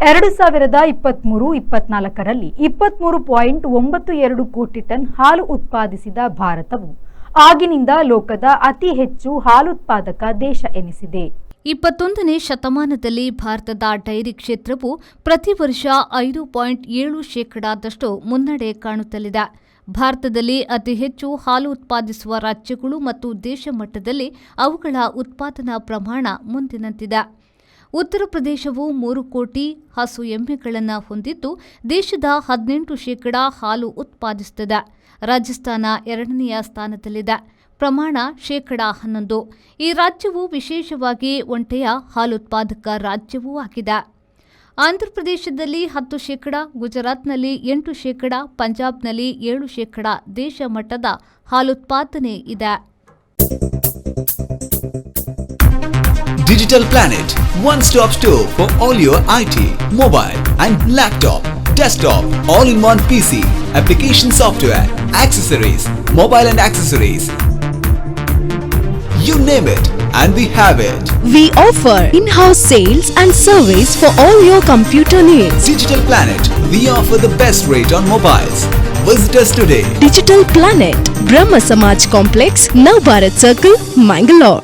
2023-24ರಲ್ಲಿ 23.92 ಕೋಟಿ ಟನ್ ಹಾಲು ಉತ್ಪಾದಿಸಿದ ಭಾರತವು ಆಗಿನಿಂದ ಲೋಕದ ಅತಿ ಹೆಚ್ಚು ಹಾಲುತ್ಪಾದಕ ದೇಶ ಎನಿಸಿದೆ. 21ನೇ ಶತಮಾನದಲ್ಲಿ ಭಾರತದ ಡೈರಿ ಕ್ಷೇತ್ರವು ಪ್ರತಿ ವರ್ಷ 5.7% ಮುನ್ನಡೆ ಕಾಣುತ್ತಲಿದೆ. ಭಾರತದಲ್ಲಿ ಅತಿ ಹೆಚ್ಚು ಹಾಲು ಉತ್ಪಾದಿಸುವ ರಾಜ್ಯಗಳು ಮತ್ತು ದೇಶ ಮಟ್ಟದಲ್ಲಿ ಅವುಗಳ ಉತ್ಪಾದನಾ ಪ್ರಮಾಣ ಮುಂದಿನಂತಿದೆ. ಉತ್ತರ ಪ್ರದೇಶವು 3 ಕೋಟಿ ಹಸು ಎಮ್ಮೆಗಳನ್ನು ಹೊಂದಿದ್ದು ದೇಶದ 18% ಹಾಲು ಉತ್ಪಾದಿಸುತ್ತದೆ. ರಾಜಸ್ಥಾನ 2ನೇ ಸ್ಥಾನದಲ್ಲಿದೆ, ಪ್ರಮಾಣ 11%. ಈ ರಾಜ್ಯವು ವಿಶೇಷವಾಗಿ ಒಂಟೆಯ ಹಾಲುತ್ಪಾದಕ ರಾಜ್ಯವೂ ಆಗಿದೆ. ಆಂಧ್ರಪ್ರದೇಶದಲ್ಲಿ 10%, ಗುಜರಾತ್ನಲ್ಲಿ 8%, ಪಂಜಾಬ್ನಲ್ಲಿ 7% ದೇಶ ಮಟ್ಟದ ಹಾಲುತ್ಪಾದನೆ ಇದೆ. Digital Planet, one-stop store for all your IT, mobile and laptop, desktop, all-in-one PC, application software, accessories, mobile and accessories. You name it and we have it. We offer in-house sales and service for all your computer needs. Digital Planet, we offer the best rate on mobiles. Visit us today. Digital Planet, Brahma Samaj Complex, Navbharat Circle, Mangalore.